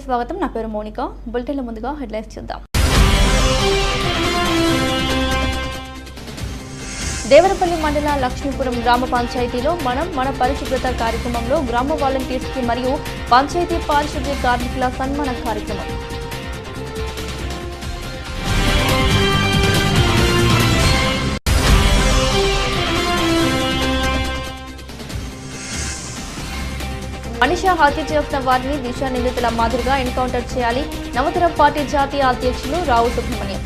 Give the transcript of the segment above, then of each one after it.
స్వాగతం. నా పేరు మోనిక. బులెటిన్ల ముందుగా హెడ్లైన్స్ చూద్దాం. దేవరపల్లి మండల లక్ష్మీపురం గ్రామ పంచాయతీలో మన పరిశుభ్రత కార్యక్రమంలో గ్రామ వాలంటీర్స్ కి మరియు పంచాయతీ పారిశుద్ధ్య కార్మికుల సన్మాన కార్యక్రమం. మనిషా హత్య చేసిన వారిని దిశ నిందితుల మాదిరిగా ఎన్కౌంటర్ చేయాలి. నవతరం పార్టీ జాతీయ అధ్యక్షులు రావు సుబ్రహ్మణ్యం.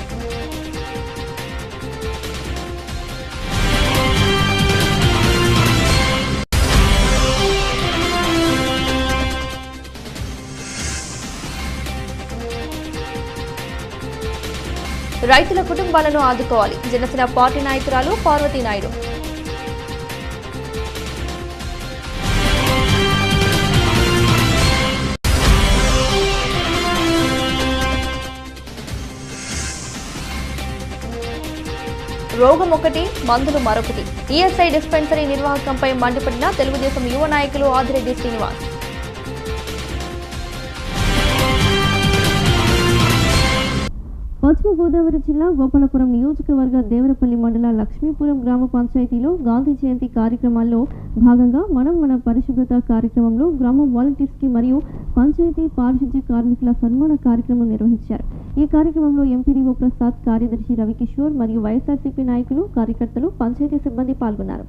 రైతుల కుటుంబాలను ఆదుకోవాలి. జనసేన పార్టీ నాయకురాలు పార్వతీ నాయుడు. రోగం ఒకటి, మందులు మరొకటి. ఈఎస్ఐ డిస్పెన్సరీ నిర్వాహకంపై మండిపడిన తెలుగుదేశం యువ నాయకులు ఆదిరెడ్డి శ్రీనివాస్. పశ్చిమ గోదావరి జిల్లా గోపాలపురం నియోజకవర్గ దేవరపల్లి మండల లక్ష్మీపురం గ్రామ పంచాయతీలో గాంధీ జయంతి కార్యక్రమాల్లో భాగంగా మన పరిశుభ్రత కార్యక్రమంలో గ్రామ వాలంటీర్స్ కి మరియు పంచాయతీ పారిశుద్ధ్య కార్మికుల సన్మాన కార్యక్రమం నిర్వహించారు. ఈ కార్యక్రమంలో ఎంపీడీఓ ప్రసాద్, కార్యదర్శి రవికిషోర్ మరియు వైఎస్ఆర్సీపీ నాయకులు, కార్యకర్తలు, పంచాయతీ సిబ్బంది పాల్గొన్నారు.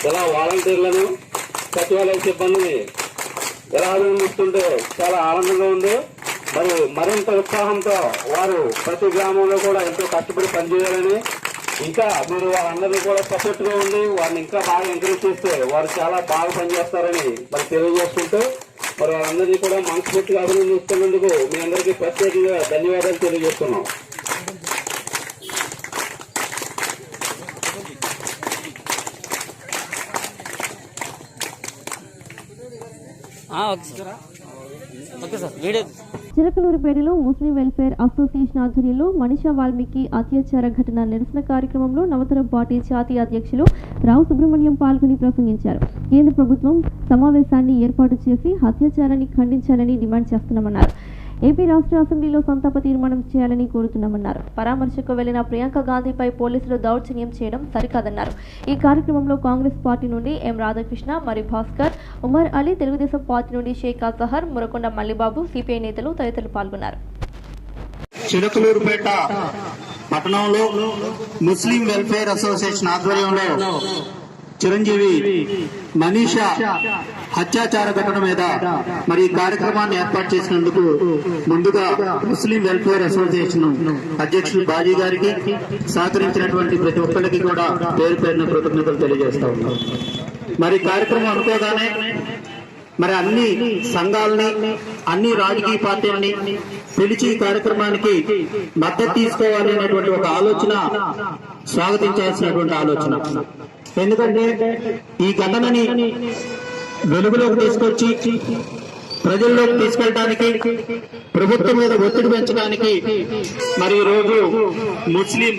ఇలా వాలంటీర్లను, సచివాలయ సిబ్బందిని ఎలా అభినందిస్తుంటే చాలా ఆనందంగా ఉంది. మరింత ఉత్సాహంతో వారు ప్రతి గ్రామంలో కూడా ఎంతో కష్టపడి పనిచేయాలని, ఇంకా మీరు వారందరినీ కూడా సపోర్ట్ గా ఉండి వారిని ఇంకా బాగా ఎంకరేజ్ చేస్తే వారు చాలా బాగా పనిచేస్తారని తెలియజేసుకుంటూ వారందరినీ కూడా మనస్ఫూర్తిగా అభినందిస్తున్నందుకు మీ అందరికీ ప్రత్యేకంగా ధన్యవాదాలు తెలియజేస్తున్నాం. చిలకలూరిపేటలో ముస్లిం వెల్ఫేర్ అసోసియేషన్ ఆధ్వర్యంలో మనిషా వాల్మీకి అత్యాచార ఘటన నిరసన కార్యక్రమంలో నవతరం పార్టీ జాతీయ అధ్యక్షులు రావు సుబ్రహ్మణ్యం పాల్గొని ప్రసంగించారు. కేంద్ర ప్రభుత్వం సమావేశాన్ని ఏర్పాటు చేసి అత్యాచారాన్ని ఖండించాలని డిమాండ్ చేస్తున్నామన్నారు. ఏపీ రాష్ట్ర అసెంబ్లీలో సంతాప తీర్మానం చేయాలని కోరుతున్నామన్నారు. పరామర్శకు వెళ్లిన ప్రియాంక గాంధీపై పోలీసులు దౌర్జన్యం చేయడం సరికాదన్నారు. ఈ కార్యక్రమంలో కాంగ్రెస్ పార్టీ నుండి ఎం రాధాకృష్ణ, మరి భాస్కర్, ఉమర్ అలీ, తెలుగుదేశం పార్టీ నుండి షేక్ అజహర్, మురకొండ మల్లిబాబు, సిపిఐ నేతలు తదితరులు పాల్గొన్నారు. చిలకలూరుపేట పట్టణంలో ముస్లిం వెల్ఫేర్ అసోసియేషన్ ఆధ్వర్యంలో చిరంజీవి మనీషా అత్యాచార ఘటన మీద మరి ఈ కార్యక్రమాన్ని ఏర్పాటు చేసినందుకు ముందుగా ముస్లిం వెల్ఫేర్ అసోసియేషన్ అధ్యక్షులు బాజీ గారికి, సహకరించినటువంటి ప్రతి ఒక్కరికి కూడా పేరు పేరున కృతజ్ఞతలు తెలియజేస్తా ఉన్నాం. మరి కార్యక్రమం అనుకోగానే అన్ని సంఘాలని, అన్ని రాజకీయ పార్టీలని పిలిచి ఈ కార్యక్రమానికి మద్దతు తీసుకోవాలి అనేటువంటి ఒక ఆలోచన స్వాగతించాల్సినటువంటి ఆలోచన. ఎందుకంటే ఈ ఘటనని వెలుగులోకి తీసుకొచ్చి ప్రజల్లోకి తీసుకెళ్ళడానికి, ప్రభుత్వం మీద ఒత్తిడి పెంచడానికి మరి ఈరోజు ముస్లిం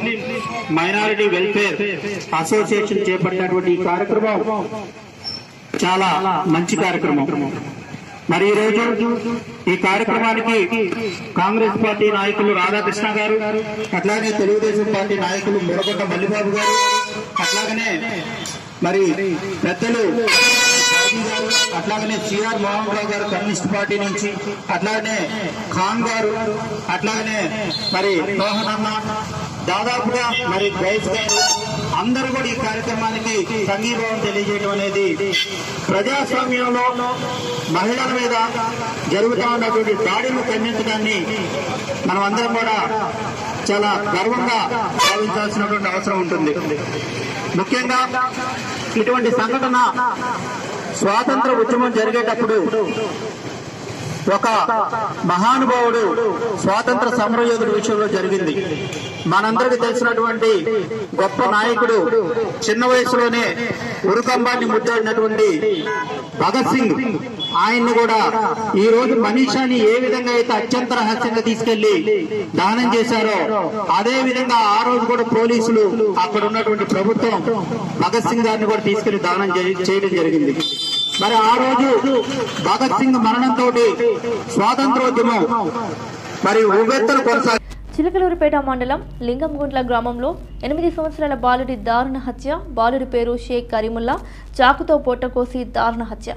మైనారిటీ వెల్ఫేర్ అసోసియేషన్ చేపట్టినటువంటి ఈ కార్యక్రమం చాలా మంచి కార్యక్రమం. మరి ఈ రోజు ఈ కార్యక్రమానికి కాంగ్రెస్ పార్టీ నాయకులు రాధాకృష్ణ గారు, అట్లాగే తెలుగుదేశం పార్టీ నాయకులు మురకొండ మల్లిబాబు గారు, అట్లాగనే మరి పెద్దలు అట్లాగనే సిఆర్ మోహన్ రావు గారు కమ్యూనిస్ట్ పార్టీ నుంచి, అట్లాగనే ఖాన్ గారు, అట్లాగనే మరి మోహన్ అన్న, దాదాపుగా మరి గైస్ గారు అందరూ కూడా ఈ కార్యక్రమానికి సంఘీభావం తెలియజేయడం అనేది ప్రజాస్వామ్యంలో మహిళల మీద జరుగుతూ ఉన్నటువంటి దాడులు ఖండించడాన్ని మనం అందరం కూడా చాలా గర్వంగా భావించాల్సినటువంటి అవసరం ఉంటుంది. ముఖ్యంగా ఇటువంటి సంఘటన స్వాతంత్ర ఉద్యమం జరిగేటప్పుడు ఒక మహానుభావుడు స్వాతంత్ర సమరయోధుడి విషయంలో జరిగింది. మనందరికీ తెలిసినటువంటి గొప్ప నాయకుడు, చిన్న వయసులోనే ఉరుకంబాన్ని ముద్దాడినటువంటి భగత్ సింగ్, ఆయన్ని కూడా ఈ రోజు మనీషాని ఏ విధంగా అయితే అత్యంత రహస్యంగా తీసుకెళ్లి దహనం చేశారో అదే విధంగా ఆ రోజు కూడా పోలీసులు, అక్కడ ఉన్నటువంటి ప్రభుత్వం భగత్ సింగ్ గారిని కూడా తీసుకెళ్లి దహనం చేయడం జరిగింది. మరి ఆ రోజు భగత్ సింగ్ మరణంతో స్వాతంత్రోద్యమం మరి ఉవ్వెత్తున కొనసాగి చిలకలూరుపేట మండలం లింగంగుంట్ల గ్రామంలో 8 సంవత్సరాల బాలుడి దారుణ హత్య. బాలుడి పేరు షేక్ కరీముల్లా. చాకుతో పొట్టకోసి దారుణ హత్య.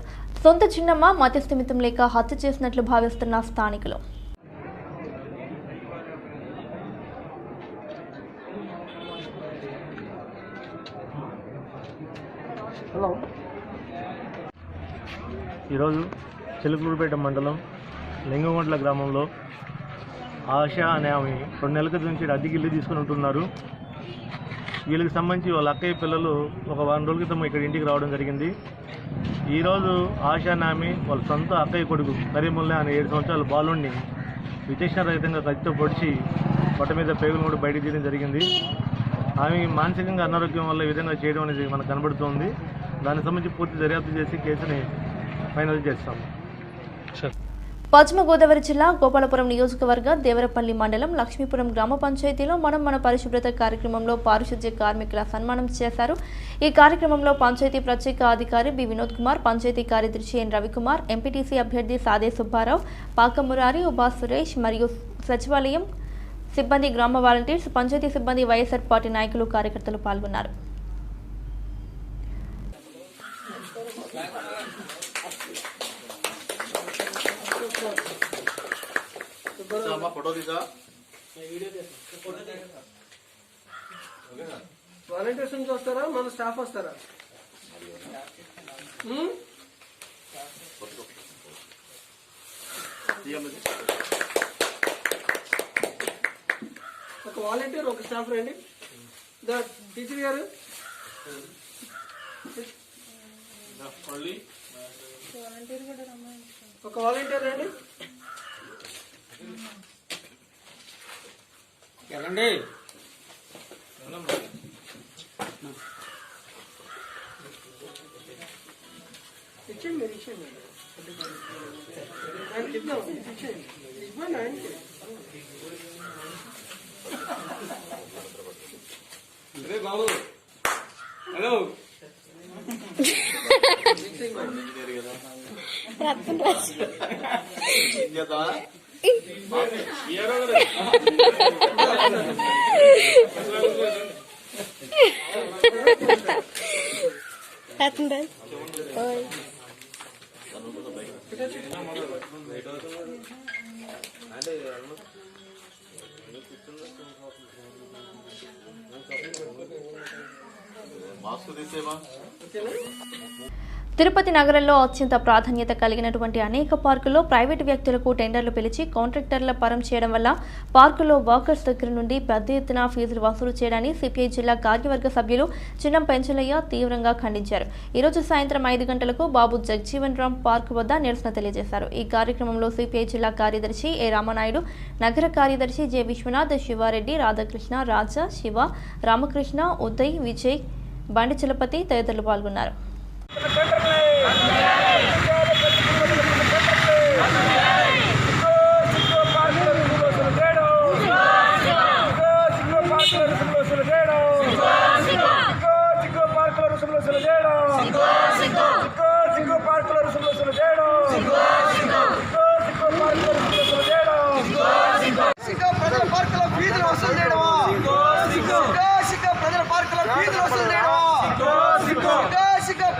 సొంత చిన్నమ్మ మధ్యస్థిమితం లేక హత్య చేసినట్లు భావిస్తున్న స్థానికులు. ఈరోజు చిలకలూరుపేట మండలం లింగంగుంట్ల గ్రామంలో ఆశ అనే ఆమె 2 నెలల క్రితం నుంచి అద్దెకి ఇల్లు తీసుకుని ఉంటున్నారు. వీళ్ళకి సంబంధించి వాళ్ళ అక్కయ్య పిల్లలు ఒక 1 రోజుల క్రితం ఇక్కడ ఇంటికి రావడం జరిగింది. ఈరోజు ఆశ అనే ఆమె వాళ్ళ సొంత అక్కయ్య కొడుకు కరీముల్లా అనే 7 సంవత్సరాల బాలుడిని విచక్షణ రహితంగా కత్తితో పొడిచి పొట్ట మీద పేగులు కూడా బయటకు తీయడం జరిగింది. ఆమె మానసికంగా అనారోగ్యం వల్ల ఈ విధంగా చేయడం అనేది మనకు కనబడుతోంది. దానికి సంబంధించి పూర్తి దర్యాప్తు చేసి కేసుని ఫైనల్ చేస్తాము. పశ్చిమ గోదావరి జిల్లా గోపాలపురం నియోజకవర్గ దేవరపల్లి మండలం లక్ష్మీపురం గ్రామ పంచాయతీలో మన పరిశుభ్రత కార్యక్రమంలో పారిశుద్ధ్య కార్మికుల సన్మానం చేశారు. ఈ కార్యక్రమంలో పంచాయతీ ప్రత్యేక అధికారి బి వినోద్ కుమార్, పంచాయతీ కార్యదర్శి ఎన్ రవికుమార్, ఎంపీటీసీ అభ్యర్థి సాదే సుబ్బారావు, పాకమురారి, ఉబా సురేష్ మరియు సచివాలయం సిబ్బంది, గ్రామ వాలంటీర్స్, పంచాయతీ సిబ్బంది, వైఎస్ఆర్ పార్టీ నాయకులు, కార్యకర్తలు పాల్గొన్నారు. వాలంటీర్స్ నుంచి వస్తారా, మన స్టాఫ్ వస్తారా? ఒక వాలంటీర్, ఒక స్టాఫ్ రండి. టీచర్ గారు ఒక వాలంటీర్ రండి. ఎలాండి ఇచ్చేయండి, మీరు ఇచ్చేయండి. ఆయనకి ఇద్దాం, ఇచ్చేయండి, ఇవ్వండి ఆయనకి. బాబు హలో తిరుపతి నగరంలో అత్యంత ప్రాధాన్యత కలిగినటువంటి అనేక పార్కుల్లో ప్రైవేటు వ్యక్తులకు టెండర్లు పిలిచి కాంట్రాక్టర్ల పరం చేయడం వల్ల పార్కుల్లో వాకర్స్ దగ్గర నుండి పెద్ద ఎత్తున ఫీజులు వసూలు చేయడాన్ని సిపిఐ జిల్లా కార్యవర్గ సభ్యులు చిన్నం పెంచలయ్య తీవ్రంగా ఖండించారు. ఈరోజు సాయంత్రం 5 గంటలకు బాబు జగజీవన్ రామ్ పార్క్ వద్ద నిరసన తెలియజేశారు. ఈ కార్యక్రమంలో సిపిఐ జిల్లా కార్యదర్శి ఏ రామనాయుడు, నగర కార్యదర్శి జె విశ్వనాథ్, శివారెడ్డి, రాధాకృష్ణ, రాజా, శివ, రామకృష్ణ, ఉదయ్, విజయ్, బండి చలపతి తదితరులు పాల్గొన్నారు.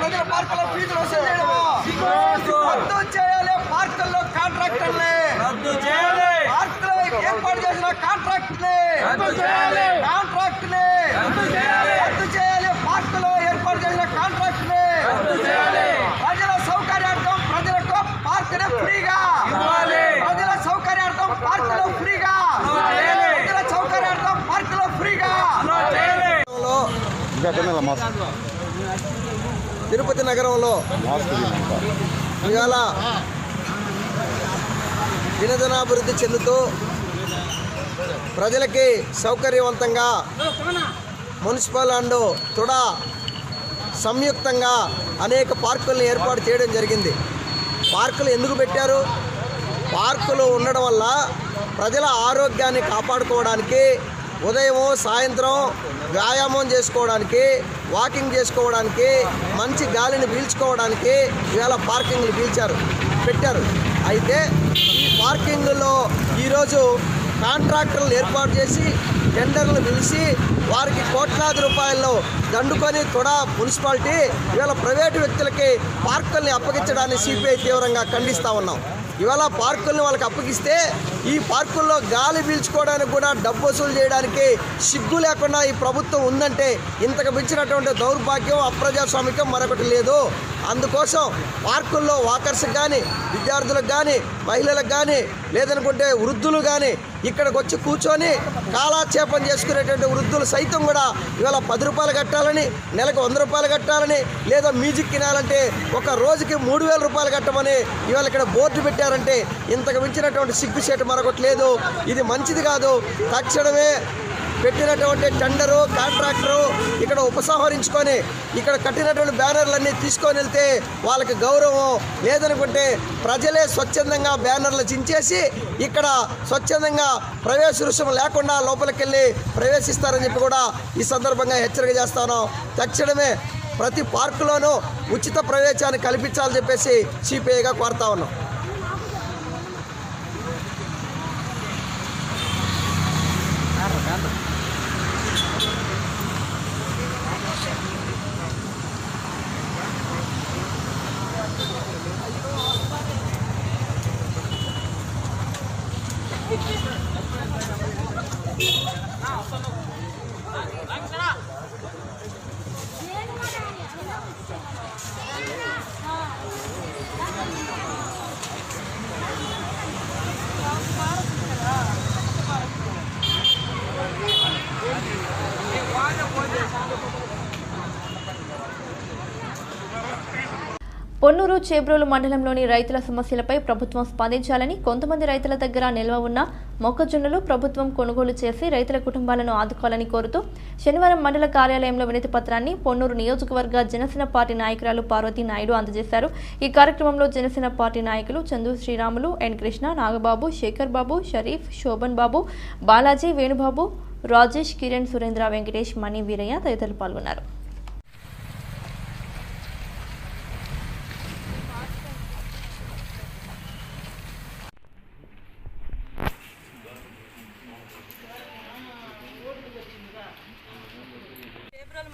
ప్రజల పార్కుల ఫీజులు వసూలు చేయడమా? కాంట్రాక్ట్ ని రద్దు చేయాలి. పార్కులో ఏర్పాటు చేసిన కాంట్రాక్ట్ ని ప్రజల సౌకర్యార్థం ప్రజలకు పార్కుని ఫ్రీగా, ప్రజల సౌకర్యార్థం పార్కులో ఫ్రీగా, ప్రజల సౌకర్యార్థం పార్కులో ఫ్రీగా. తిరుపతి నగరంలో ఇవాళ దినదినాభివృద్ధి చెందుతూ ప్రజలకి సౌకర్యవంతంగా మున్సిపల్ అండ్ తుడా సంయుక్తంగా అనేక పార్కులను ఏర్పాటు చేయడం జరిగింది. పార్కులు ఎందుకు పెట్టారు? పార్కులు ఉండడం వల్ల ప్రజల ఆరోగ్యాన్ని కాపాడుకోవడానికి, ఉదయం సాయంత్రం వ్యాయామం చేసుకోవడానికి, వాకింగ్ చేసుకోవడానికి, మంచి గాలిని పీల్చుకోవడానికి ఇవాళ పార్కింగ్లు పెట్టారు. అయితే ఈ పార్కింగ్లో ఈరోజు కాంట్రాక్టర్లు ఏర్పాటు చేసి టెండర్లు పిలిచి వారికి కోట్లాది రూపాయల్లో దండుకొని కూడా మున్సిపాలిటీ ఇవాళ ప్రైవేటు వ్యక్తులకి పార్కుల్ని అప్పగించడాన్ని సిపిఐ తీవ్రంగా ఖండిస్తూ ఉన్నాం. ఇవాళ పార్కుల్ని వాళ్ళకి అప్పగిస్తే ఈ పార్కుల్లో గాలి పీల్చుకోవడానికి కూడా డబ్బు వసూలు చేయడానికి సిగ్గు లేకుండా ఈ ప్రభుత్వం ఉందంటే ఇంతకు మించినటువంటి దౌర్భాగ్యం, అప్రజాస్వామికం మరొకటి లేదు. అందుకోసం పార్కుల్లో వాకర్స్కి కానీ, విద్యార్థులకు కానీ, మహిళలకు కానీ, లేదనుకుంటే వృద్ధులు కానీ ఇక్కడికి వచ్చి కూర్చొని కాలాక్షేపం చేసుకునేటువంటి వృద్ధులు సైతం కూడా ఇవాళ 10 రూపాయలు కట్టాలని, నెలకు 100 రూపాయలు కట్టాలని, లేదా మ్యూజిక్ వినాలంటే ఒక రోజుకి 3000 రూపాయలు కట్టమని ఇవాళ ఇక్కడ బోర్డు పెట్టారంటే ఇంతకు మించినటువంటి సిగ్గుచేటు మరొకటి లేదు. ఇది మంచిది కాదు. తక్షణమే పెట్టినటువంటి టెండరు కాంట్రాక్టరు ఇక్కడ ఉపసంహరించుకొని ఇక్కడ కట్టినటువంటి బ్యానర్లన్నీ తీసుకొని వెళ్తే వాళ్ళకి గౌరవం, లేదనుకుంటే ప్రజలే స్వచ్ఛందంగా బ్యానర్లు చించేసి ఇక్కడ స్వచ్ఛందంగా ప్రవేశ రుసుము లేకుండా లోపలికి వెళ్ళి ప్రవేశిస్తారని చెప్పి కూడా ఈ సందర్భంగా హెచ్చరిక చేస్తాను. తక్షణమే ప్రతి పార్కులోనూ ఉచిత ప్రవేశాన్ని కల్పించాలని చెప్పేసి సిపిఐగా కోరుతా ఉన్నాం. పొన్నూరు చేబ్రోలు మండలంలోని రైతుల సమస్యలపై ప్రభుత్వం స్పందించాలని, కొంతమంది రైతుల దగ్గర నిల్వ ఉన్న మొక్కజొన్నలు ప్రభుత్వం కొనుగోలు చేసి రైతుల కుటుంబాలను ఆదుకోవాలని కోరుతూ శనివారం మండల కార్యాలయంలో వినతి పత్రాన్ని పొన్నూరు నియోజకవర్గ జనసేన పార్టీ నాయకురాలు పార్వతీ నాయుడు అందజేశారు. ఈ కార్యక్రమంలో జనసేన పార్టీ నాయకులు చందు శ్రీరాములు, ఎన్ కృష్ణ, నాగబాబు, శేఖర్ బాబు, షరీఫ్, శోభన్ బాబు, బాలాజీ, వేణుబాబు, రాజేష్, కిరణ్, సురేంద్ర, వెంకటేష్, మణి, వీరయ్య తదితరులు పాల్గొన్నారు.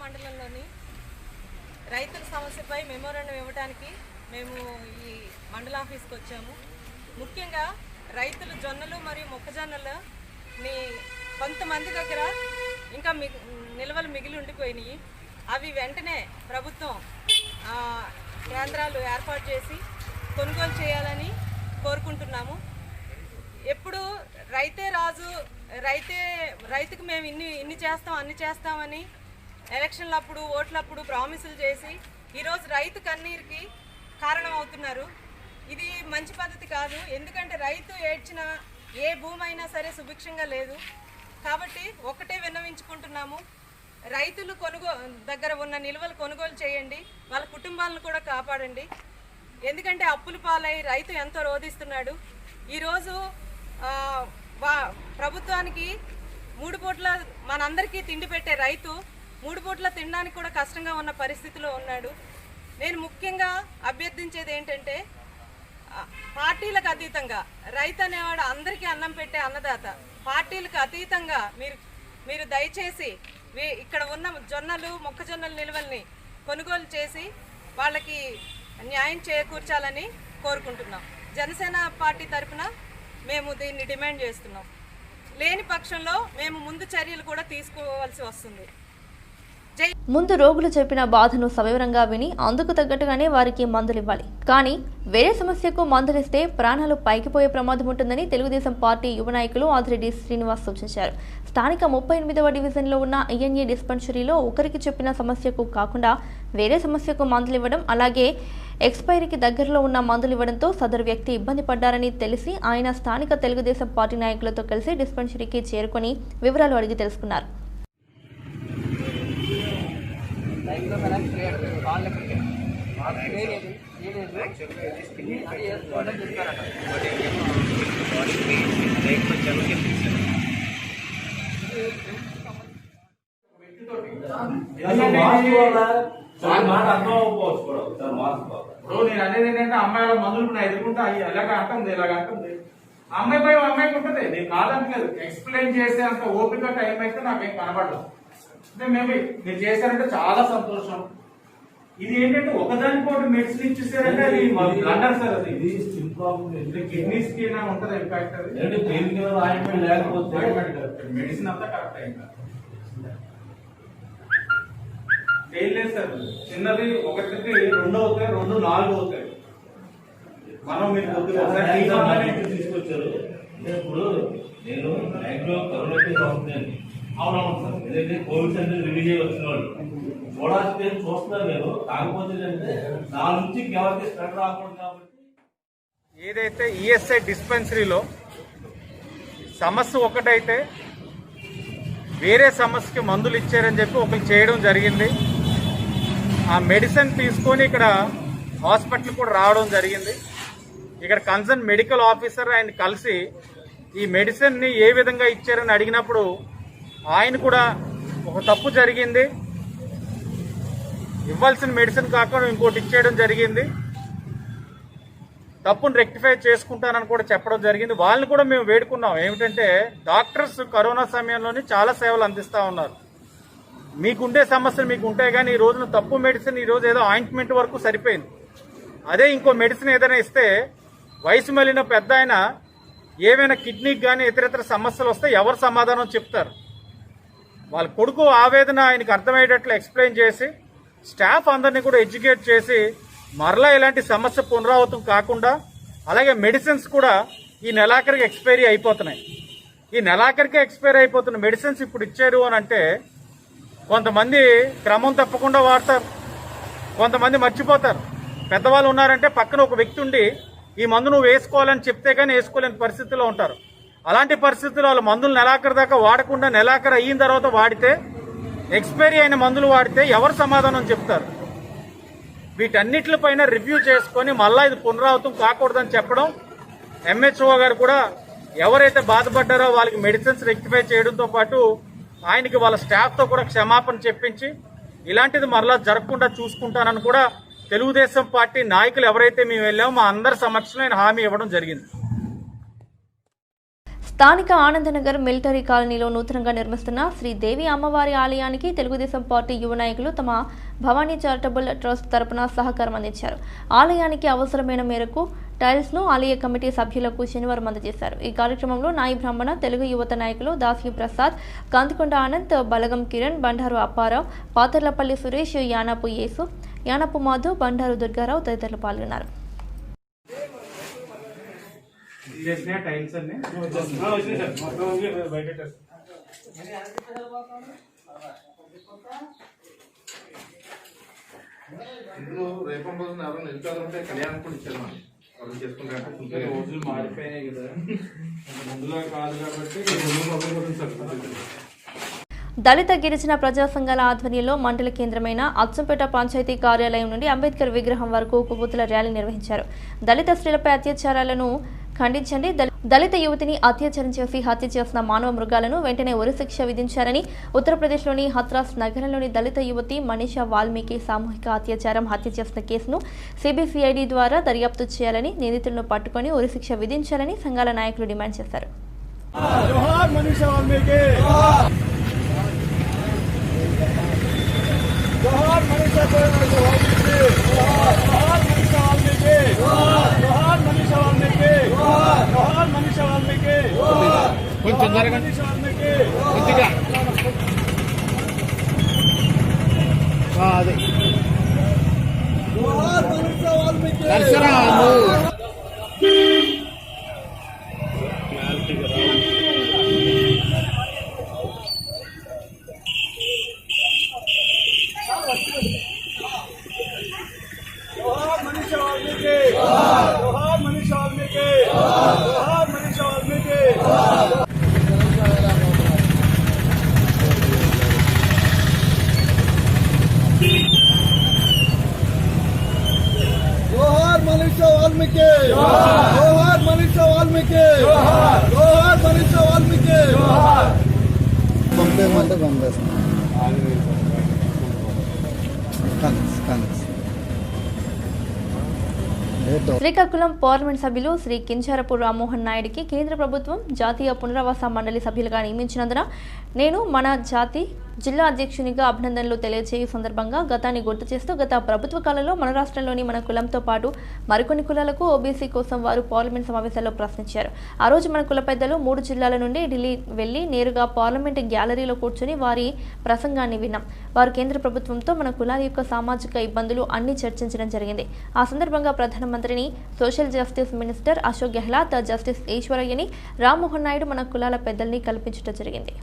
మండలంలోని రైతుల సమస్యపై మెమోరాండం ఇవ్వడానికి మేము ఈ మండల ఆఫీస్కి వచ్చాము. ముఖ్యంగా రైతులు జొన్నలు మరియు మొక్కజొన్నలని కొంతమంది దగ్గర ఇంకా నిల్వలు మిగిలి ఉండిపోయినాయి. అవి వెంటనే ప్రభుత్వం కేంద్రాలు ఏర్పాటు చేసి కొనుగోలు చేయాలని కోరుకుంటున్నాము. ఎప్పుడు రైతే రాజు, రైతుకు మేము ఇన్ని చేస్తాం అన్ని చేస్తామని ఎలక్షన్లప్పుడు ఓట్లప్పుడు ప్రామిసులు చేసి ఈరోజు రైతు కన్నీరుకి కారణం అవుతున్నారు. ఇది మంచి పద్ధతి కాదు. ఎందుకంటే రైతు ఏడ్చిన ఏ భూమి అయినా సరే సుభిక్షంగా లేదు. కాబట్టి ఒక్కటే విన్నవించుకుంటున్నాము, రైతులు దగ్గర ఉన్న నిల్వలు కొనుగోలు చేయండి, వాళ్ళ కుటుంబాలను కూడా కాపాడండి. ఎందుకంటే అప్పుల పాలై రైతు ఎంతో రోధిస్తున్నాడు. ఈరోజు ప్రభుత్వానికి 3 పూట్ల మనందరికీ తిండి పెట్టే రైతు 3 పూట్ల తినడానికి కూడా కష్టంగా ఉన్న పరిస్థితిలో ఉన్నాడు. నేను ముఖ్యంగా అభ్యర్థించేది ఏంటంటే పార్టీలకు అతీతంగా రైతు అనేవాడు అందరికీ అన్నం పెట్టే అన్నదాత. పార్టీలకు అతీతంగా మీరు దయచేసి ఇక్కడ ఉన్న జొన్నలు మొక్కజొన్నల నిల్వల్ని కొనుగోలు చేసి వాళ్ళకి న్యాయం చేకూర్చాలని కోరుకుంటున్నాం. జనసేన పార్టీ తరఫున మేము దీన్ని డిమాండ్ చేస్తున్నాం. లేని పక్షంలో మేము ముందు చర్యలు కూడా తీసుకోవాల్సి వస్తుంది. ముందు రోగులు చెప్పిన బాధను సవివరంగా విని అందుకు తగ్గట్టుగానే వారికి మందులు ఇవ్వాలి. కానీ వేరే సమస్యకు మందులిస్తే ప్రాణాలు పైకిపోయే ప్రమాదం ఉంటుందని తెలుగుదేశం పార్టీ యువ నాయకులు ఆదిరెడ్డి శ్రీనివాస్ సూచించారు. స్థానిక 38వ డివిజన్లో ఉన్న ఈఎన్ఏ డిస్పెన్సరీలో ఒకరికి చెప్పిన సమస్యకు కాకుండా వేరే సమస్యకు మందులు ఇవ్వడం, అలాగే ఎక్స్పైరీకి దగ్గరలో ఉన్న మందులు ఇవ్వడంతో సదరు వ్యక్తి ఇబ్బంది పడ్డారని తెలిసి ఆయన స్థానిక తెలుగుదేశం పార్టీ నాయకులతో కలిసి డిస్పెన్సరీకి చేరుకొని వివరాలు అడిగి తెలుసుకున్నారు. నేను అనేది ఏంటంటే అమ్మాయి మందులు ఎదుర్కొంటా ఇలాగ అంటుంది అమ్మాయి పై అమ్మాయికి ఉంటుంది. నేను కాదంటలేదు, ఎక్స్ప్లెయిన్ చేసే అంత ఓపిక టైం అయితే నాకేం కనబడదు. అంటే మేబీ మీరు చేశారంటే చాలా సంతోషం. ఇది ఏంటంటే ఒకదానికోటి మెడిసిన్ ఇచ్చేసారంటే అది బ్లండర్ సార్. అది కిడ్నీస్ కి ఉంటది ఇంపాక్ట్. అది మెడిసిన్ అంతా కరెక్ట్ అయిందా లేదు సార్. చిన్నది ఒకటికి 2 అవుతాయి, 2 4 అవుతాయి. మనం మీరు తీసుకొచ్చారు. ఇప్పుడు నేను అవునవును సార్, ఏదైతే కోవిడ్ సెంటర్ రిలీజ్ అయ్యి వచ్చిన వాళ్ళు చూడాల్సి చూస్తున్నారు నేను. కాకపోతే నా నుంచి ఎవరికి స్ప్రెడ్ రాకూడదు కాబట్టి ఏదైతే ఈఎస్ఐ డిస్పెన్సరీలో సమస్య ఒకటైతే వేరే సమస్యకి మందులు ఇచ్చారని చెప్పి ఒకరు చేయడం జరిగింది. ఆ మెడిసిన్ తీసుకొని ఇక్కడ హాస్పిటల్ కూడా రావడం జరిగింది. ఇక్కడ కన్సర్న్ మెడికల్ ఆఫీసర్ ఆయన కలిసి ఈ మెడిసిన్ని ఏ విధంగా ఇచ్చారని అడిగినప్పుడు ఆయన కూడా ఒక తప్పు జరిగింది, ఇవ్వాల్సిన మెడిసిన్ కాకుండా ఇంకోటి ఇచ్చేయడం జరిగింది, తప్పును రెక్టిఫై చేసుకుంటానని కూడా చెప్పడం జరిగింది. వాళ్ళని కూడా మేము వేడుకున్నాం. ఏమిటంటే డాక్టర్స్ కరోనా సమయంలోని చాలా సేవలు అందిస్తూ ఉన్నారు. మీకుండే సమస్యలు మీకు ఉంటాయి, కానీ ఈ రోజున తప్పు మెడిసిన్ ఈ రోజు ఏదో ఆయింట్మెంట్ వరకు సరిపోయింది. అదే ఇంకో మెడిసిన్ ఏదైనా ఇస్తే వయసు మళ్ళిన పెద్ద ఆయన ఏవైనా కిడ్నీకి కానీ ఇతరితర సమస్యలు వస్తే ఎవరు సమాధానం చెప్తారు? వాళ్ళ కొడుకు ఆవేదన ఆయనకు అర్థమయ్యేటట్లు ఎక్స్ప్లెయిన్ చేసి స్టాఫ్ అందరినీ కూడా ఎడ్యుకేట్ చేసి మరలా ఇలాంటి సమస్య పునరావృతం కాకుండా, అలాగే మెడిసిన్స్ కూడా ఈ నెలాఖరికి ఎక్స్పైరీ అయిపోతున్నాయి. ఈ నెలాఖరికి ఎక్స్పైరీ అయిపోతున్న మెడిసిన్స్ ఇప్పుడు ఇచ్చారు అని అంటే కొంతమంది క్రమం తప్పకుండా వాడతారు, కొంతమంది మర్చిపోతారు. పెద్దవాళ్ళు ఉన్నారంటే పక్కన ఒక వ్యక్తి ఉండి ఈ మందు నువ్వు వేసుకోవాలని చెప్తే కానీ వేసుకోలేని పరిస్థితిలో ఉంటారు. అలాంటి పరిస్థితుల్లో వాళ్ళు మందులు నెలాఖరు దాకా వాడకుండా నెలాఖరు అయిన తర్వాత వాడితే, ఎక్స్పైరీ అయిన మందులు వాడితే ఎవరు సమాధానం చెప్తారు? వీటన్నిటిపైన రివ్యూ చేసుకొని మళ్ళా ఇది పునరావృతం కాకూడదని చెప్పడం, ఎంహెచ్ఓ గారు కూడా ఎవరైతే బాధపడ్డారో వాళ్ళకి మెడిసిన్స్ రెక్టిఫై చేయడంతో పాటు ఆయనకి వాళ్ళ స్టాఫ్తో కూడా క్షమాపణ చెప్పించి ఇలాంటిది మరలా జరగకుండా చూసుకుంటానని కూడా తెలుగుదేశం పార్టీ నాయకులు ఎవరైతే మేము వెళ్ళామో మా అందరి సమక్షంలో ఆయన హామీ ఇవ్వడం జరిగింది. స్థానిక ఆనందనగర్ మిలిటరీ కాలనీలో నూతనంగా నిర్మిస్తున్న శ్రీదేవి అమ్మవారి ఆలయానికి తెలుగుదేశం పార్టీ యువ నాయకులు తమ భవానీ చారిటబుల్ ట్రస్ట్ తరపున సహకారం అందించారు. ఆలయానికి అవసరమైన మేరకు టైల్స్ ను ఆలయ కమిటీ సభ్యులకు శనివారం అందజేశారు. ఈ కార్యక్రమంలో నాయి బ్రాహ్మణ తెలుగు యువత నాయకులు దాసి ప్రసాద్, కాంతికొండ ఆనంద్, బలగం కిరణ్, బండారు అప్పారావు, పాతర్లపల్లి సురేష్, యానపు యేసు, యానపు మాధు, బండారు దుర్గారావు తదితరులు పాల్గొన్నారు. టైల్స్ అన్ని ఇందులో రేపటి రోజున ఎవరైనా నిలిచారంటే కళ్యాణం కూడా ఇచ్చారు. మనం చేసుకుంటే రోజులు మారిపోయినాయి కదా, ముందులా కాదు కాబట్టి దళిత గిరిజన ప్రజా సంఘాల ఆధ్వర్యంలో మండల కేంద్రమైన అచ్చంపేట పంచాయతీ కార్యాలయం నుండి అంబేద్కర్ విగ్రహం వరకు కొవ్వొత్తుల ర్యాలీ నిర్వహించారు. దళిత స్త్రీలపై అత్యాచారాలను ఖండించండి, దళిత యువతిని అత్యాచారం చేసి హత్య చేసిన మానవ మృగాలను వెంటనే ఉరిశిక్ష విధించారని, ఉత్తరప్రదేశ్లోని హత్రాస్ నగరంలోని దళిత యువతి మనీషా వాల్మీకి సామూహిక అత్యాచారం హత్య చేసిన కేసును సిబిసిఐడి ద్వారా దర్యాప్తు చేయాలని, నిందితులను పట్టుకొని ఉరిశిక్ష విధించాలని సంఘాల నాయకులు డిమాండ్ చేశారు. కొంచెం జరగండి కొద్దిగా అదే దర్శనా పంపేయమంటే పంపేస్తాం. శ్రీకాకుళం పార్లమెంట్ సభ్యులు శ్రీ కించారపు రామ్మోహన్ నాయుడికి కేంద్ర ప్రభుత్వం జాతీయ పునరావాస మండలి సభ్యులుగా నియమించినందున నేను మన జాతి జిల్లా అధ్యక్షునిగా అభినందనలు తెలియజేయ సందర్భంగా గతాన్ని గుర్తు చేస్తూ గత ప్రభుత్వ కాలంలో మన రాష్ట్రంలోని మన కులంతో పాటు మరికొన్ని కులాలకు ఓబీసీ కోసం వారు పార్లమెంట్ సమావేశాల్లో ప్రశ్నించారు. ఆ రోజు మన కుల పెద్దలు 3 జిల్లాల నుండి ఢిల్లీ వెళ్లి నేరుగా పార్లమెంట్ గ్యాలరీలో కూర్చొని వారి ప్రసంగాన్ని విన్నాం. వారు కేంద్ర ప్రభుత్వంతో మన కులాల యొక్క సామాజిక ఇబ్బందులు అన్ని చర్చించడం జరిగింది. ఆ సందర్భంగా ప్రధానమంత్రిని, social justice minister Ashok Gehlot, justice ఈశ్వరయ్యని, రామ్మోహన్ నాయుడు మన కులాల పెద్దల్ని కల్పించడం జరిగింది.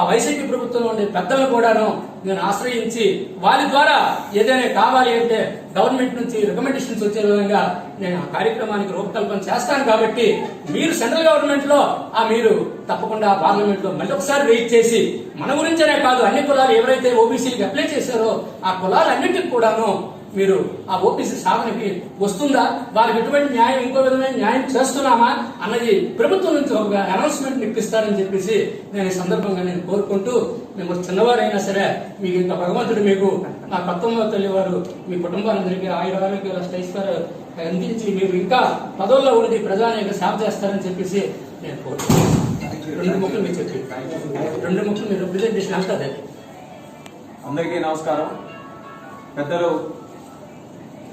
వైసీపీ ప్రభుత్వంలో ఉండే పెద్దలను కూడాను నేను ఆశ్రయించి వారి ద్వారా ఏదైనా కావాలి అంటే గవర్నమెంట్ నుంచి రికమెండేషన్స్ వచ్చే విధంగా నేను ఆ కార్యక్రమానికి రూపకల్పన చేస్తాను. కాబట్టి మీరు సెంట్రల్ గవర్నమెంట్ లో మీరు తప్పకుండా పార్లమెంట్ లో మళ్ళీ ఒకసారి వెయిట్ చేసి మన గురించనే కాదు అన్ని కులాలు ఎవరైతే ఓబీసీకి అప్లై చేశారో ఆ కులాలన్నింటికి కూడాను మీరు ఆ ఓబీసీ సాధనకి వస్తుందా, వారికి ఎటువంటి న్యాయం ఇంకో విధమైన న్యాయం చేస్తున్నామా అన్నది ప్రభుత్వం నుంచి ఒక అనౌన్స్మెంట్ ఇప్పిస్తారని చెప్పేసి నేను ఈ సందర్భంగా నేను కోరుకుంటూ, మేము చిన్నవారైనా సరే మీకు ఇంకా భగవంతుడు మీకు నా కొత్తమ్మ తల్లి వారు మీ కుటుంబాలందరికీ ఆరోగ్యాల శ్రేష్ఠాలు అందించి మీరు ఇంకా పదవుల్లో ఉండి ప్రజానికి సేవ చేస్తారని చెప్పేసి నేను కోరుకుంటున్నాను. 2 ముక్కలు మీరు చెప్పి 2 ముక్కలు మీరు రిప్రజెంటేషన్ అంటారు. అందరికీ నమస్కారం. పెద్దలు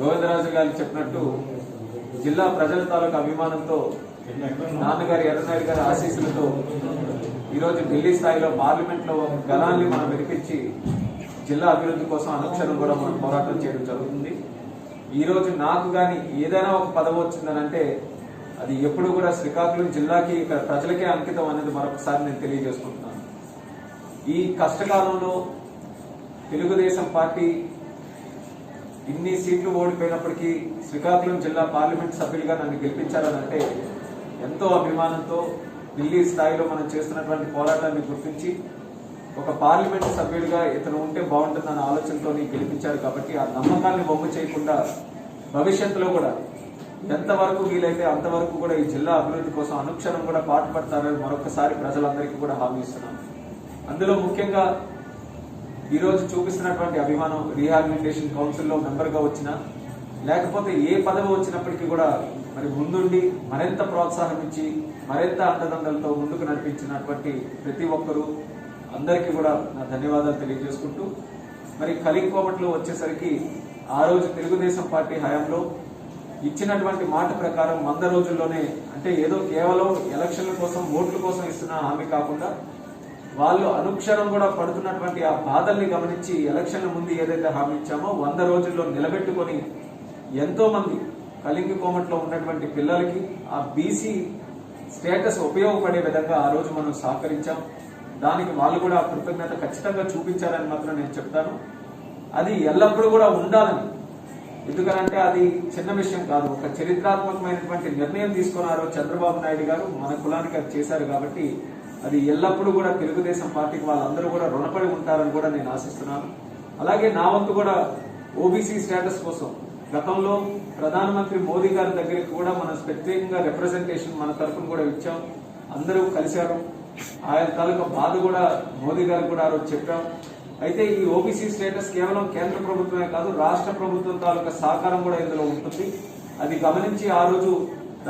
గోవిందరాజు గారు చెప్పినట్టు జిల్లా ప్రజల తాలూకు అభిమానంతో నాన్నగారి ఎర్రనాయుడు గారి ఆశీస్సులతో ఈరోజు ఢిల్లీ స్థాయిలో పార్లమెంట్ లో గలాన్ని మనం వినిపించి జిల్లా అభివృద్ధి కోసం అనుక్షణం కూడా మనం పోరాటం చేయడం జరుగుతుంది. ఈ రోజు నాకు గాని ఏదైనా ఒక పదవి వచ్చిందనంటే అది ఎప్పుడు కూడా శ్రీకాకుళం జిల్లాకి ఇక్కడ ప్రజలకే అంకితం అనేది మరొకసారి నేను తెలియజేసుకుంటున్నాను. ఈ కష్టకాలంలో తెలుగుదేశం పార్టీ ఇన్ని సీట్లు ఓడిపోయినప్పటికీ శ్రీకాకుళం జిల్లా పార్లమెంట్ సభ్యులుగా నన్ను గెలిపించారనంటే ఎంతో అభిమానంతో ఢిల్లీ స్థాయిలో మనం చేస్తున్నటువంటి పోరాటాన్ని గుర్తించి ఒక పార్లమెంట్ సభ్యుడిగా ఇతను ఉంటే బాగుంటుందన్న ఆలోచనతో గెలిపించారు. కాబట్టి ఆ నమ్మకాన్ని బొమ్మ చేయకుండా భవిష్యత్తులో కూడా ఎంతవరకు వీలైతే అంతవరకు కూడా ఈ జిల్లా అభివృద్ధి కోసం అనుక్షణం కూడా పాటుపడతారని మరొకసారి ప్రజలందరికీ కూడా హామీ ఇస్తున్నాను. అందులో ముఖ్యంగా ఈ రోజు చూపిస్తున్నటువంటి అభిమానం రీహాబిలిటేషన్ కౌన్సిల్లో మెంబర్ గా వచ్చినా లేకపోతే ఏ పదవి వచ్చినప్పటికీ కూడా మరి ముందుండి మరింత ప్రోత్సాహం ఇచ్చి మరింత అండదండలతో ముందుకు నడిపించినటువంటి ప్రతి ఒక్కరూ అందరికీ కూడా నా ధన్యవాదాలు తెలియజేసుకుంటూ, మరి కలింకోమట్లో వచ్చేసరికి ఆ రోజు తెలుగుదేశం పార్టీ హయాంలో ఇచ్చినటువంటి మాట ప్రకారం 100 రోజుల్లోనే, అంటే ఏదో కేవలం ఎలక్షన్ల కోసం ఓట్ల కోసం ఇస్తున్న హామీ కాకుండా వాళ్ళు అనుక్షణం కూడా పడుతున్నటువంటి ఆ బాధల్ని గమనించి ఎలక్షన్ల ముందు ఏదైతే హామీ ఇచ్చామో 100 రోజుల్లో నిలబెట్టుకొని ఎంతో మంది కలింగి కోమట్లో ఉన్నటువంటి పిల్లలకి ఆ బీసీ స్టేటస్ ఉపయోగపడే విధంగా ఆ రోజు మనం సహకరించాం. దానికి వాళ్ళు కూడా కృతజ్ఞత ఖచ్చితంగా చూపించారని మాత్రం నేను చెప్తాను. అది ఎల్లప్పుడూ కూడా ఉండాలని, ఎందుకనంటే అది చిన్న విషయం కాదు. ఒక చరిత్రాత్మకమైనటువంటి నిర్ణయం తీసుకున్నారు చంద్రబాబు నాయుడు గారు, మన కులానికి అది చేశారు. కాబట్టి అది ఎల్లప్పుడూ కూడా తెలుగుదేశం పార్టీకి వాళ్ళందరూ కూడా రుణపడి ఉంటారని కూడా నేను ఆశిస్తున్నాను. అలాగే నా వంతు కూడా ఓబీసీ స్టేటస్ కోసం గతంలో ప్రధానమంత్రి మోదీ గారి దగ్గరికి కూడా మనం ప్రత్యేకంగా రిప్రజెంటేషన్ మన తరఫున కూడా ఇచ్చాం. అందరూ కలిశారు. ఆయన తాలూకా బాధ కూడా మోదీ గారికి కూడా ఆ రోజు చెప్పాం. అయితే ఈ ఓబీసీ స్టేటస్ కేవలం కేంద్ర ప్రభుత్వమే కాదు, రాష్ట్ర ప్రభుత్వం తాలూకా సహకారం కూడా ఇందులో ఉంటుంది. అది గమనించి ఆ రోజు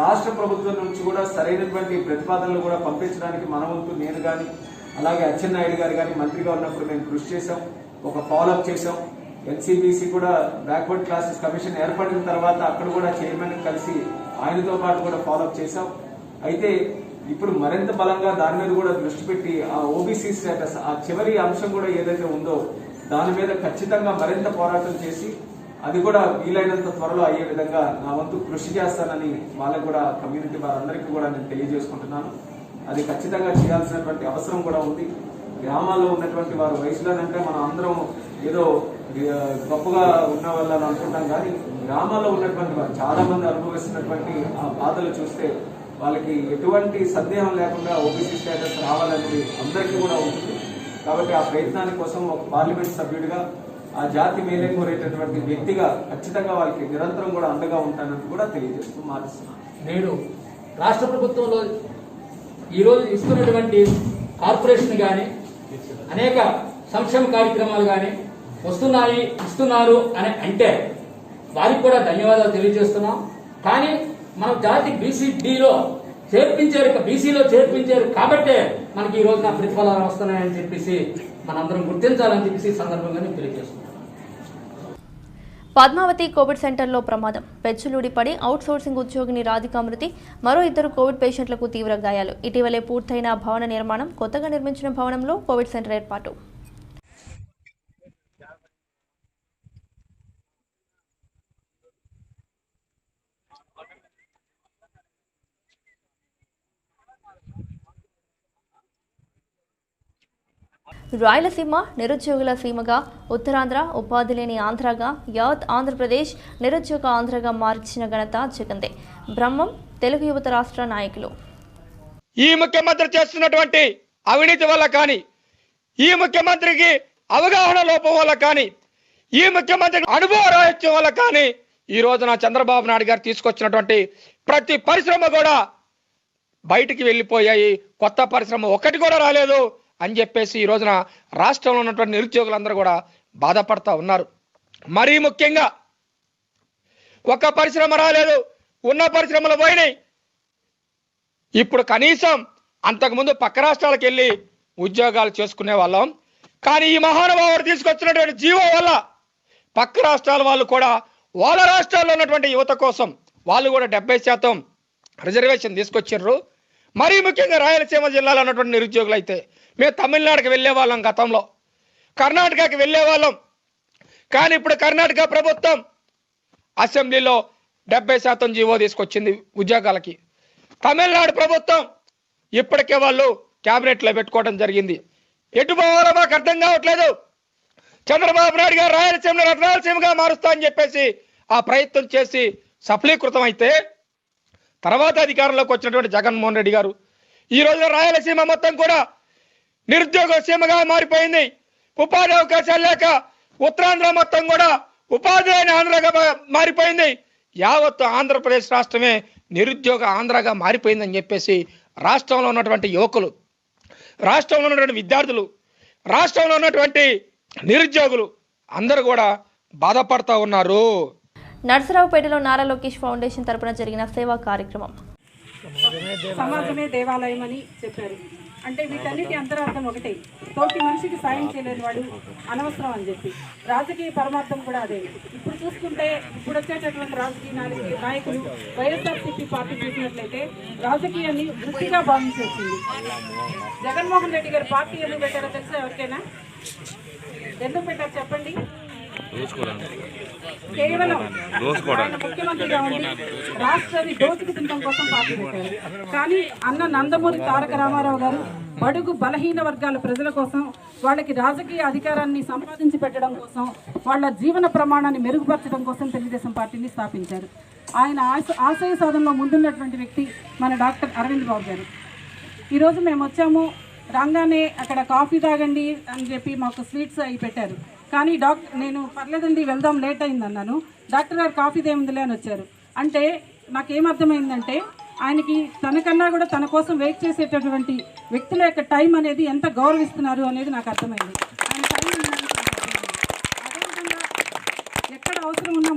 రాష్ట్ర ప్రభుత్వం నుంచి కూడా సరైనటువంటి ప్రతిపాదనలు కూడా పంపించడానికి మన వంతు నేను గాని అలాగే అచ్చెన్నాయుడు గారు గాని మంత్రిగా ఉన్నప్పుడు మేము కృషి చేశాం. ఒక ఫాలోఅప్ చేశాం. ఎన్సీబీసీ కూడా బ్యాక్వర్డ్ క్లాసెస్ కమిషన్ ఏర్పడిన తర్వాత అక్కడ కూడా చైర్మన్ కలిసి ఆయనతో పాటు కూడా ఫాలోఅప్ చేశాం. అయితే ఇప్పుడు మరింత బలంగా దాని మీద కూడా దృష్టి పెట్టి ఆ ఓబీసీ స్టేటస్ ఆ చివరి అంశం కూడా ఏదైతే ఉందో దాని మీద ఖచ్చితంగా మరింత పోరాటం చేసి అది కూడా వీలైనంత త్వరలో అయ్యే విధంగా నా వంతు కృషి చేస్తానని వాళ్ళకు కూడా కమ్యూనిటీ వారందరికీ కూడా నేను తెలియజేసుకుంటున్నాను. అది ఖచ్చితంగా చేయాల్సినటువంటి అవసరం కూడా ఉంది. గ్రామాల్లో ఉన్నటువంటి వారు వయసులోనంటే మనం అందరం ఏదో గొప్పగా ఉన్న వాళ్ళని అనుకుంటాం, కానీ గ్రామాల్లో ఉన్నటువంటి వారు చాలా మంది అనుభవిస్తున్నటువంటి ఆ బాధలు చూస్తే వాళ్ళకి ఎటువంటి సందేహం లేకుండా ఓబీసీ స్టేటస్ రావాలనేది అందరికీ కూడా ఉంటుంది. కాబట్టి ఆ ప్రయత్నాని కోసం ఒక పార్లమెంట్ సభ్యుడిగా ఆ జాతి మేలే కోరేటటువంటి వ్యక్తిగా ఖచ్చితంగా వాళ్ళకి నిరంతరం కూడా అండగా ఉంటానని కూడా తెలియజేస్తూ మారుస్తున్నాను. నేడు రాష్ట్ర ప్రభుత్వంలో ఈరోజు ఇస్తున్నటువంటి కార్పొరేషన్ కానీ అనేక సంక్షేమ కార్యక్రమాలు కానీ ఇస్తున్నారు అని అంటే వారికి కూడా ధన్యవాదాలు తెలియజేస్తున్నాం. కానీ మనం జాతి బీసీలో చేర్పించారు కాబట్టే మనకి ఈ రోజున ప్రతిఫలాలు వస్తున్నాయని చెప్పేసి మనందరం గుర్తించాలని చెప్పేసి సందర్భంగా నేను తెలియజేస్తున్నాను. పద్మావతి కోవిడ్ సెంటర్లో ప్రమాదం. పెచ్చులుడి పడి అవుట్ సోర్సింగ్ ఉద్యోగిని రాధికా మృతి, మరో 2 కోవిడ్ పేషెంట్లకు తీవ్ర గాయాలు. ఇటీవలే పూర్తయిన భవన నిర్మాణం, కొత్తగా నిర్మించిన భవనంలో కోవిడ్ సెంటర్ ఏర్పాటు. రాయలసీమ నిరుద్యోగుల సీమగా, ఉత్తరాంధ్ర ఉపాధి లేని ఆంధ్రగా, యావత్ ఆంధ్రప్రదేశ్ నిరుద్యోగ ఆంధ్రగా మార్చిన ఘనత జగందే. బ్రహ్మం తెలుగు యువత రాష్ట్ర నాయకులు. ఈ ముఖ్యమంత్రి చేస్తున్నటువంటి అవినీతి వల్ల కానీ, ఈ ముఖ్యమంత్రికి అవగాహన లోపం వల్ల కానీ, ఈ ముఖ్యమంత్రికి అనుభవ రాహిత్యం వల్ల కానీ ఈ రోజున చంద్రబాబు నాయుడు గారు తీసుకొచ్చినటువంటి ప్రతి పరిశ్రమ కూడా బయటికి వెళ్ళిపోయాయి. కొత్త పరిశ్రమ ఒక్కటి కూడా రాలేదు అని చెప్పేసి ఈ రోజున రాష్ట్రంలో ఉన్నటువంటి నిరుద్యోగులందరూ కూడా బాధపడతా ఉన్నారు. మరీ ముఖ్యంగా ఒక పరిశ్రమ రాలేదు, ఉన్న పరిశ్రమలు పోయినాయి. ఇప్పుడు కనీసం అంతకుముందు పక్క రాష్ట్రాలకు వెళ్ళి ఉద్యోగాలు చేసుకునే వాళ్ళం, కానీ ఈ మహానుభావుడు తీసుకొచ్చినటువంటి జీవో వల్ల పక్క రాష్ట్రాల వాళ్ళు కూడా వాళ్ళ రాష్ట్రాల్లో ఉన్నటువంటి యువత కోసం వాళ్ళు కూడా 70% రిజర్వేషన్ తీసుకొచ్చారు. మరీ ముఖ్యంగా రాయలసీమ జిల్లాలో ఉన్నటువంటి నిరుద్యోగులు అయితే మేము తమిళనాడుకి వెళ్ళే వాళ్ళం, గతంలో కర్ణాటకకి వెళ్ళే వాళ్ళం. కానీ ఇప్పుడు కర్ణాటక ప్రభుత్వం అసెంబ్లీలో 70% జీవో తీసుకొచ్చింది ఉద్యోగాలకి. తమిళనాడు ప్రభుత్వం ఇప్పటికే వాళ్ళు క్యాబినెట్లో పెట్టుకోవడం జరిగింది. ఎటు పోవాలో మాకు అర్థం కావట్లేదు. చంద్రబాబు నాయుడు గారు రాయలసీమను రత్నాలసీమగా మారుస్తా అని చెప్పేసి ఆ ప్రయత్నం చేసి సఫలీకృతం అయితే, తర్వాత అధికారంలోకి వచ్చినటువంటి జగన్మోహన్ రెడ్డి గారు ఈ రోజు రాయలసీమ మొత్తం కూడా నిరుద్యోగ సీమగా మారిపోయింది. ఉపాధి అవకాశాలు లేక ఉత్తరాంధ్ర మొత్తం కూడా ఉపాధి లేని ఆంధ్రగా మారిపోయింది. యావత్ ఆంధ్రప్రదేశ్ రాష్ట్రమే నిరుద్యోగ ఆంధ్రగా మారిపోయిందని చెప్పేసి రాష్ట్రంలో ఉన్నటువంటి యువకులు, రాష్ట్రంలో ఉన్నటువంటి విద్యార్థులు, రాష్ట్రంలో ఉన్నటువంటి నిరుద్యోగులు అందరూ కూడా బాధపడతా ఉన్నారు. నర్సరావుపేటలో నారా లోకేష్ ఫౌండేషన్ తరపున జరిగిన సేవా కార్యక్రమం. సమాజమే దేవాలయం అని చెప్పారు. అంటే వీటన్నిటి అంతరార్థం ఒకటే, తోటి మనిషికి సాయం చేయలేని వాడు అనవసరం అని చెప్పి. రాజకీయ పరమార్థం కూడా అదే. ఇప్పుడు చూసుకుంటే ఇప్పుడు వచ్చేటటువంటి రాజకీయ నాయకులు వైఎస్ఆర్సీపీ పార్టీ చూసినట్లయితే రాజకీయాన్ని వృత్తిగా భావించి వచ్చింది. జగన్మోహన్ రెడ్డి గారు పార్టీ ఎందుకు పెట్టారో తెలుసా ఎవరికైనా? ఎందుకు పెట్టారు చెప్పండి? కేవలం ఆయన ముఖ్యమంత్రిగా ఉండి రాష్ట్రాన్ని దోచుకు తినడం కోసం పార్టీ పెట్టారు. కానీ అన్న నందమూరి తారక రామారావు గారు బడుగు బలహీన వర్గాల ప్రజల కోసం, వాళ్ళకి రాజకీయ అధికారాన్ని సంపాదించి పెట్టడం కోసం, వాళ్ళ జీవన ప్రమాణాన్ని మెరుగుపరచడం కోసం తెలుగుదేశం పార్టీని స్థాపించారు. ఆయన ఆశయ సాధనలో ముందున్నటువంటి వ్యక్తి మన డాక్టర్ అరవింద్ బాబు గారు. ఈరోజు మేము వచ్చాము, రాగానే అక్కడ కాఫీ తాగండి అని చెప్పి మాకు స్వీట్స్ అవి పెట్టారు. కానీ నేను పర్లేదండి వెళ్దాం లేట్ అయింది అన్నాను. డాక్టర్ గారు కాఫీ దేముందిలే అని వచ్చారు. అంటే నాకేమర్థమైందంటే ఆయనకి తనకన్నా కూడా తన కోసం వెయిట్ చేసేటటువంటి వ్యక్తుల యొక్క టైం అనేది ఎంత గౌరవిస్తున్నారు అనేది నాకు అర్థమైంది. ఆయన టైం అదేవిధంగా ఎక్కడ అవసరం ఉన్నా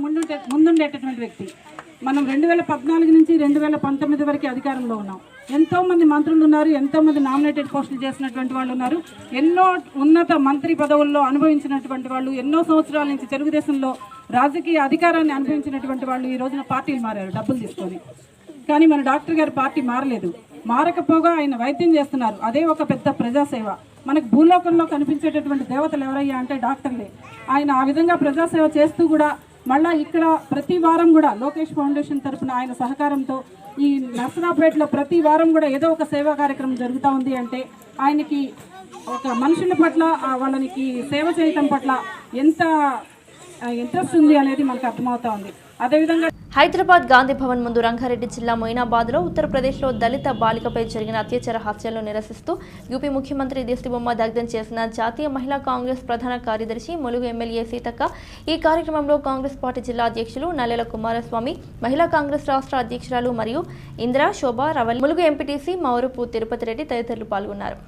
ముందుండేటటువంటి వ్యక్తి. మనం 2014 నుంచి 2019 వరకు అధికారంలో ఉన్నాం. ఎంతోమంది మంత్రులు ఉన్నారు, ఎంతోమంది నామినేటెడ్ పోస్టులు చేసినటువంటి వాళ్ళు ఉన్నారు, ఎన్నో ఉన్నత మంత్రి పదవుల్లో అనుభవించినటువంటి వాళ్ళు, ఎన్నో సంవత్సరాల నుంచి తెలుగుదేశంలో రాజకీయ అధికారాన్ని అనుభవించినటువంటి వాళ్ళు ఈ రోజున పార్టీలు మారారు డబ్బులు తీసుకొని. కానీ మన డాక్టర్ గారు పార్టీ మారలేదు. మారకపోగా ఆయన వైద్యం చేస్తున్నారు. అదే ఒక పెద్ద ప్రజాసేవ. మనకు భూలోకంలో కనిపించేటటువంటి దేవతలు ఎవరయ్యా అంటే డాక్టర్లే. ఆయన ఆ విధంగా ప్రజాసేవ చేస్తూ కూడా మళ్ళీ ఇక్కడ ప్రతి వారం కూడా లోకేష్ ఫౌండేషన్ తరఫున ఆయన సహకారంతో ఈ నర్సరావుపేటలో ప్రతి వారం కూడా ఏదో ఒక సేవా కార్యక్రమం జరుగుతూ ఉంది అంటే ఆయనకి ఒక మనుషుల పట్ల వాళ్ళకి సేవ చేయటం పట్ల ఎంత ఇంట్రెస్ట్ ఉంది అనేది మనకు అర్థమవుతా ఉంది. అదేవిధంగా హైదరాబాద్ గాంధీ భవన్ ముందు రంగారెడ్డి జిల్లా మొయినాబాద్లో ఉత్తరప్రదేశ్లో దళిత బాలికపై జరిగిన అత్యాచార హత్యలను నిరసిస్తూ యూపీ ముఖ్యమంత్రి దిష్టిబొమ్మ దగ్ధం చేసిన జాతీయ మహిళా కాంగ్రెస్ ప్రధాన కార్యదర్శి ములుగు ఎమ్మెల్యే సీతక్క. ఈ కార్యక్రమంలో కాంగ్రెస్ పార్టీ జిల్లా అధ్యక్షులు నల్లెల కుమారస్వామి, మహిళా కాంగ్రెస్ రాష్ట్ర అధ్యక్షురాలు మరియు ఇందిరా, శోభ, రవల్, ములుగు ఎంపీటీసీ మౌరపు తిరుపతి రెడ్డి తదితరులు పాల్గొన్నారు.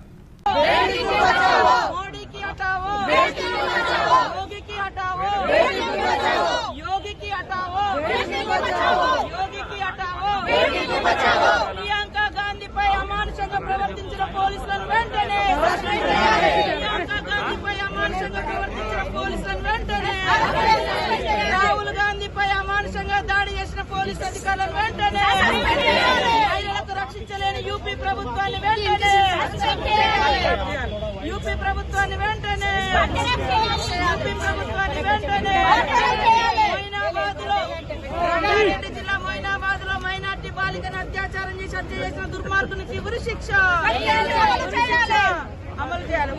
ప్రియాంక గాంధీపై అమానుషంగా ప్రవర్తించిన పోలీసులను వెంటనే, ప్రియాంక గాంధీపై అమానుషంగా ప్రవర్తించిన పోలీసులను వెంటనే, రాహుల్ గాంధీపై అమానుషంగా దాడి చేసిన పోలీసు అధికారులను వెంటనే, మహిళలకు రక్షించలేని యూపీ ప్రభుత్వాన్ని వెంటనే, యూపీ ప్రభుత్వాన్ని వెంటనే, యూపీ ప్రభుత్వాన్ని వెంటనే. రంగారెడ్డి జిల్లా మొయినాబాద్ లో మైనార్టీ బాలికను అత్యాచారం చేసి హత్య చేసిన దుర్మార్గునికి ఉరి శిక్ష అమలు చేయాలి.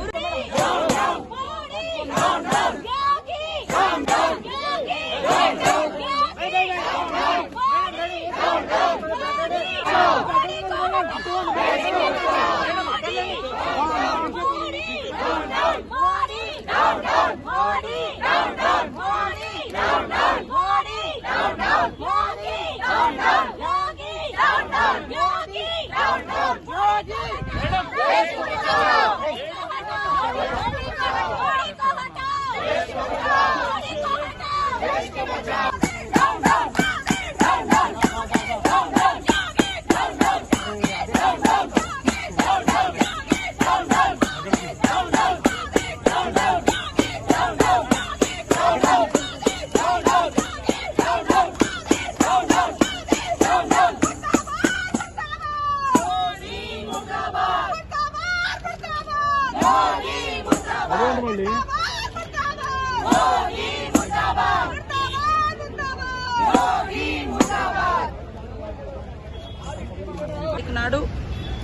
నాడు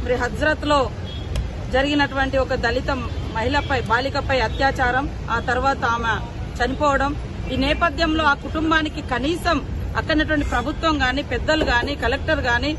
మరి హజ్రత్ లో జరిగినటువంటి ఒక దళిత మహిళపై బాలికపై అత్యాచారం, ఆ తర్వాత ఆమె చనిపోవడం, ఈ నేపథ్యంలో ఆ కుటుంబానికి కనీసం అక్కడటువంటి ప్రభుత్వం గాని, పెద్దలు గాని, కలెక్టర్ గాని